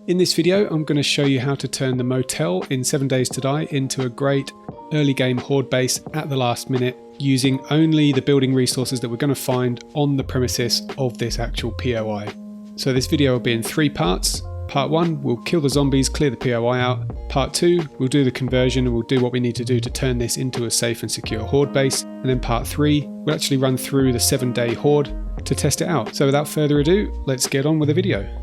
In this video, I'm going to show you how to turn the motel in 7 Days to Die into a great early game horde base at the last minute using only the building resources that we're going to find on the premises of this actual POI. So this video will be in 3 parts. Part 1, we'll kill the zombies, clear the POI out. Part 2, we'll do the conversion and we'll do what we need to do to turn this into a safe and secure horde base. And then part 3, we'll actually run through the 7-day horde to test it out. So without further ado, let's get on with the video.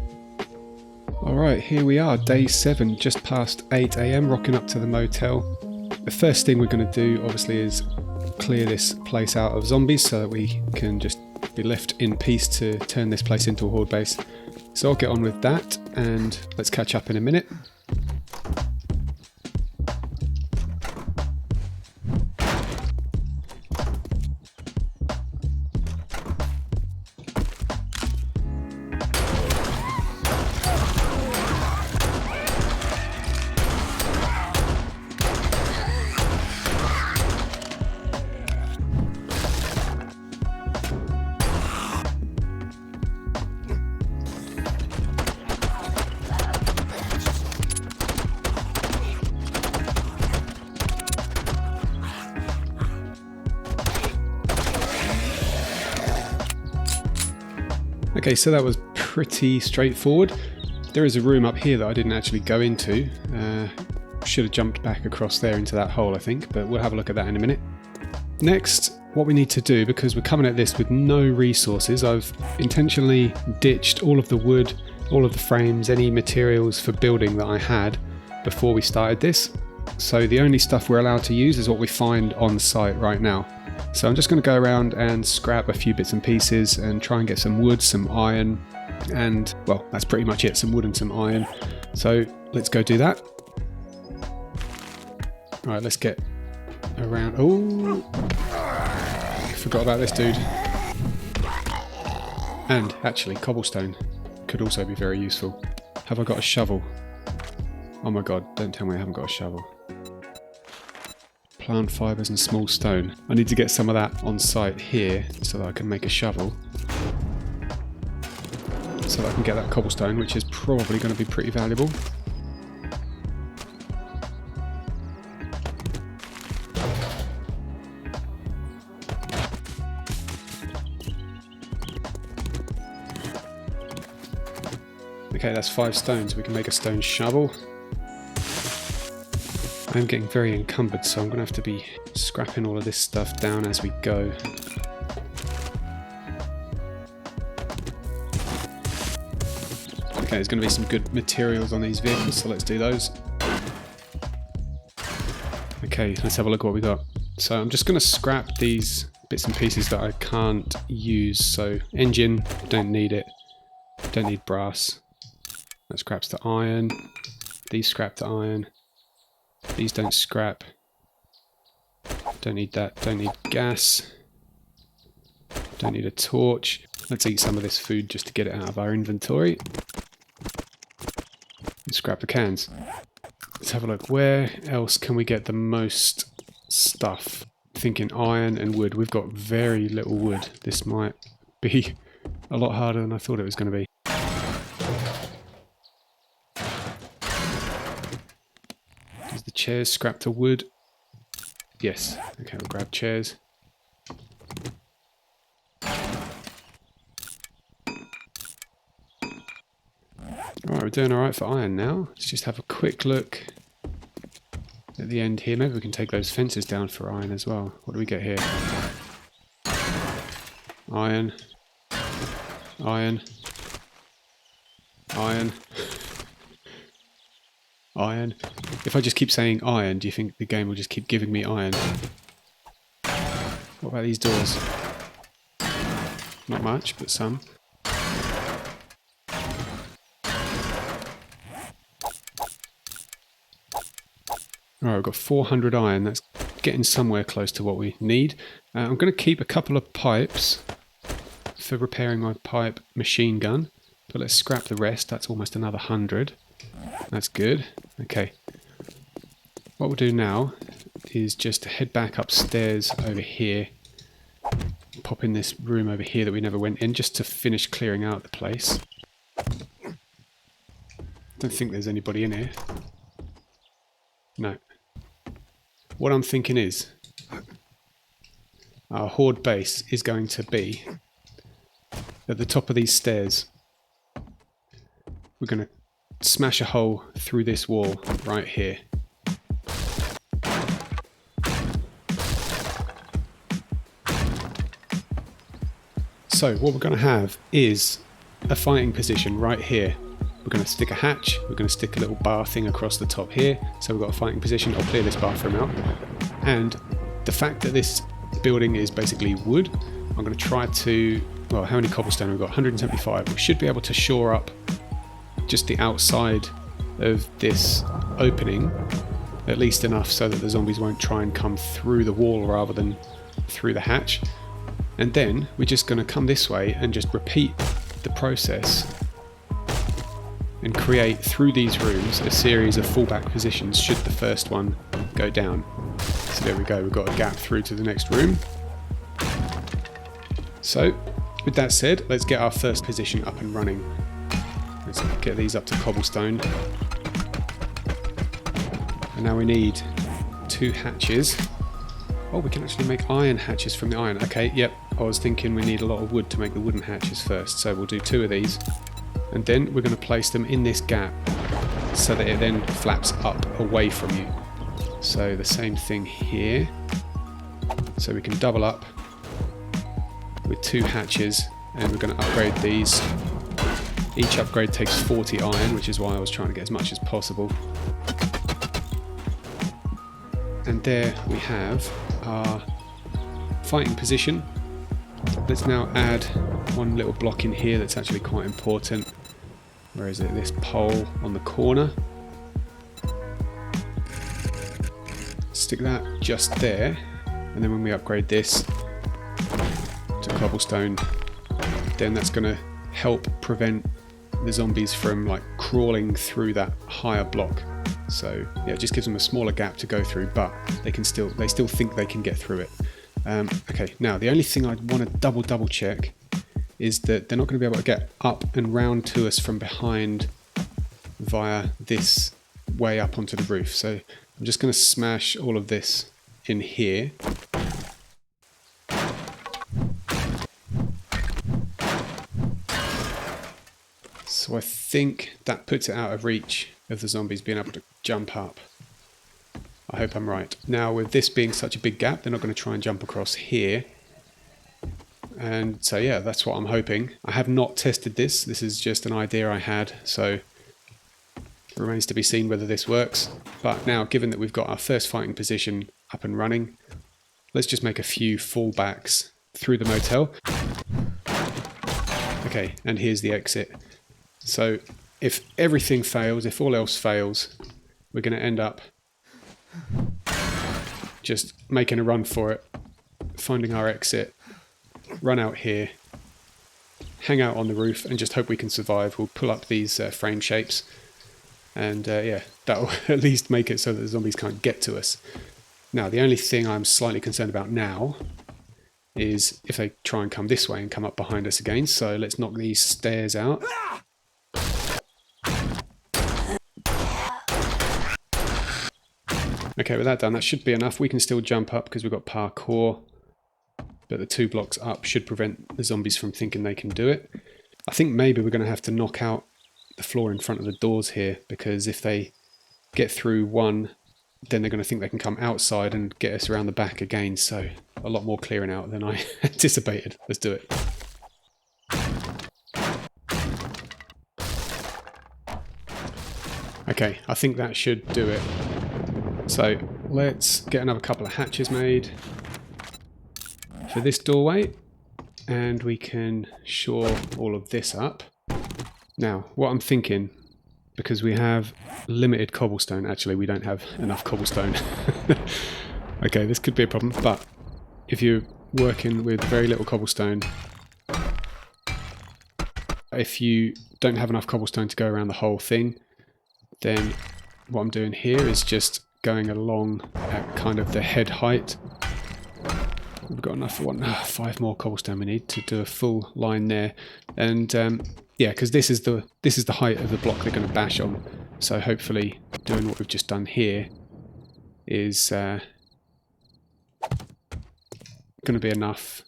Alright, here we are, day 7, just past 8 AM, rocking up to the motel. The first thing we're going to do, obviously, is clear this place out of zombies so that we can just be left in peace to turn this place into a horde base. So I'll get on with that, and let's catch up in a minute. Okay, so that was pretty straightforward. There is a room up here that I didn't actually go into. Should have jumped back across there into that hole, I think, but we'll have a look at that in a minute. Next, what we need to do, because we're coming at this with no resources, I've intentionally ditched all of the wood, all of the frames, any materials for building that I had before we started this. So the only stuff we're allowed to use is what we find on site right now. So I'm just going to go around and scrap a few bits and pieces and try and get some wood, some iron, and well, that's pretty much it, some wood and some iron. So let's go do that. Alright, let's get around. Oh, forgot about this dude. And actually, cobblestone could also be very useful. Have I got a shovel? Oh my god, don't tell me I haven't got a shovel. Plant fibres and small stone. I need to get some of that on site here so that I can make a shovel. So that I can get that cobblestone, which is probably going to be pretty valuable. Okay, that's 5 stones. We can make a stone shovel. I'm getting very encumbered, so I'm going to have to be scrapping all of this stuff down as we go. Okay, there's going to be some good materials on these vehicles, so let's do those. Okay, let's have a look at what we got. So I'm just going to scrap these bits and pieces that I can't use. So engine, don't need it. Don't need brass. That scraps to iron. These scrap to iron. These don't scrap. Don't need that. Don't need gas. Don't need a torch. Let's eat some of this food just to get it out of our inventory. And scrap the cans. Let's have a look. Where else can we get the most stuff? Thinking iron and wood. We've got very little wood. This might be a lot harder than I thought it was going to be. The chairs scrap to wood. Yes. Okay, we'll grab chairs. Alright, we're doing alright for iron now. Let's just have a quick look at the end here. Maybe we can take those fences down for iron as well. What do we get here? Iron. Iron. Iron. Iron. If I just keep saying iron, do you think the game will just keep giving me iron? What about these doors? Not much, but some. Alright, we've got 400 iron. That's getting somewhere close to what we need. I'm going to keep a couple of pipes for repairing my pipe machine gun. But let's scrap the rest. That's almost another 100. That's good. Okay. What we'll do now is just head back upstairs over here. Pop in this room over here that we never went in just to finish clearing out the place. Don't think there's anybody in here. No. What I'm thinking is our Horde base is going to be at the top of these stairs. We're going to smash a hole through this wall right here. So what we're going to have is a fighting position right here. We're going to stick a hatch, we're going to stick a little bar thing across the top here, so we've got a fighting position. I'll clear this bathroom out. And the fact that this building is basically wood, I'm going to try to, well, how many cobblestone have we got? 175. We should be able to shore up just the outside of this opening, at least enough so that the zombies won't try and come through the wall rather than through the hatch. And then we're just going to come this way and just repeat the process and create through these rooms a series of fallback positions should the first one go down. So there we go, we've got a gap through to the next room. So with that said, let's get our first position up and running. Let's get these up to cobblestone. And now we need 2 hatches. Oh, we can actually make iron hatches from the iron. Okay, yep, I was thinking we need a lot of wood to make the wooden hatches first, so we'll do 2 of these. And then we're going to place them in this gap so that it then flaps up away from you. So the same thing here. So we can double up with 2 hatches, and we're going to upgrade these. Each upgrade takes 40 iron, which is why I was trying to get as much as possible. And there we have our fighting position. Let's now add one little block in here that's actually quite important. Where is it? This pole on the corner. Stick that just there, and then when we upgrade this to cobblestone, then that's going to help prevent the zombies from like crawling through that higher block. So yeah, it just gives them a smaller gap to go through, but they still think they can get through it. Okay, now the only thing I'd want to double check is that they're not going to be able to get up and round to us from behind via this way up onto the roof. So I'm just going to smash all of this in here. So I think that puts it out of reach of the zombies being able to jump up. I hope I'm right. Now with this being such a big gap, they're not going to try and jump across here. And so yeah, that's what I'm hoping. I have not tested this. This is just an idea I had, so it remains to be seen whether this works. But now, given that we've got our first fighting position up and running, let's just make a few fallbacks through the motel. Okay, and here's the exit. So if everything fails, if all else fails, we're going to end up just making a run for it, finding our exit, run out here, hang out on the roof and just hope we can survive. We'll pull up these frame shapes and yeah, that'll at least make it so that the zombies can't get to us. Now the only thing I'm slightly concerned about now is if they try and come this way and come up behind us again. So let's knock these stairs out. Okay, with that done, that should be enough. We can still jump up because we've got parkour, but the 2 blocks up should prevent the zombies from thinking they can do it. I think maybe we're going to have to knock out the floor in front of the doors here, because if they get through one, then they're going to think they can come outside and get us around the back again. So a lot more clearing out than I anticipated. Let's do it. Okay, I think that should do it. So let's get another couple of hatches made for this doorway, and we can shore all of this up. Now, what I'm thinking, because we have limited cobblestone, actually we don't have enough cobblestone. Okay, this could be a problem, but if you're working with very little cobblestone, if you don't have enough cobblestone to go around the whole thing, then what I'm doing here is just going along at kind of the head height we've got enough for 5 more cobblestone we need to do a full line there. And yeah, because this is the height of the block they're going to bash on. So hopefully doing what we've just done here is going to be enough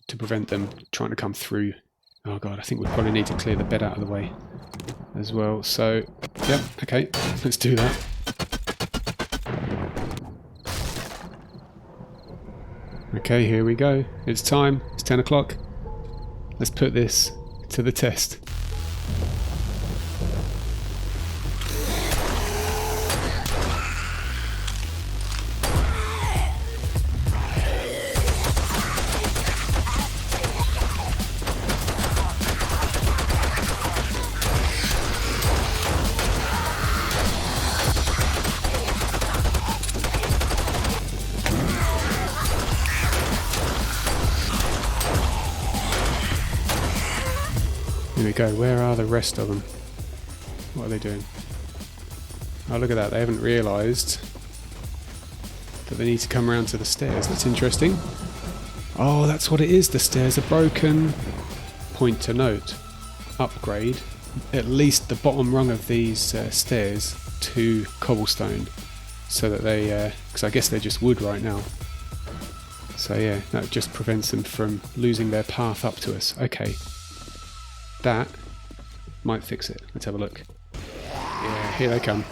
to prevent them trying to come through. Oh god, I think we probably need to clear the bed out of the way as well. So, yep, okay, let's do that. Okay, here we go. It's time. It's 10 o'clock. Let's put this to the test. Here we go. Where are the rest of them? What are they doing? Oh, look at that. They haven't realised that they need to come around to the stairs. That's interesting. Oh, that's what it is. The stairs are broken. Point to note. Upgrade at least the bottom rung of these stairs to cobblestone so that they... because I guess they're just wood right now. So yeah, that just prevents them from losing their path up to us. Okay. That might fix it. Let's have a look. Yeah, here they come.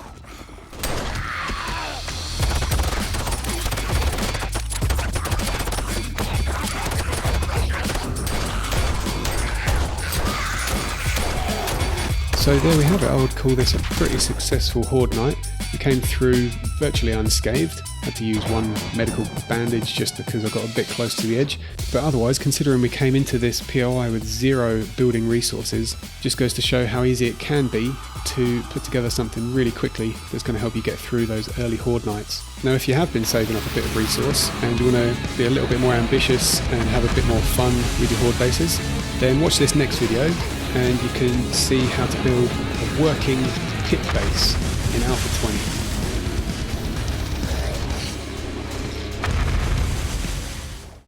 So there we have it. I would call this a pretty successful Horde night. We came through virtually unscathed. Had to use one medical bandage just because I got a bit close to the edge. But otherwise, considering we came into this POI with 0 building resources, just goes to show how easy it can be to put together something really quickly that's going to help you get through those early Horde nights. Now, if you have been saving up a bit of resource and you want to be a little bit more ambitious and have a bit more fun with your Horde bases, then watch this next video and you can see how to build a working pit base in Alpha 20.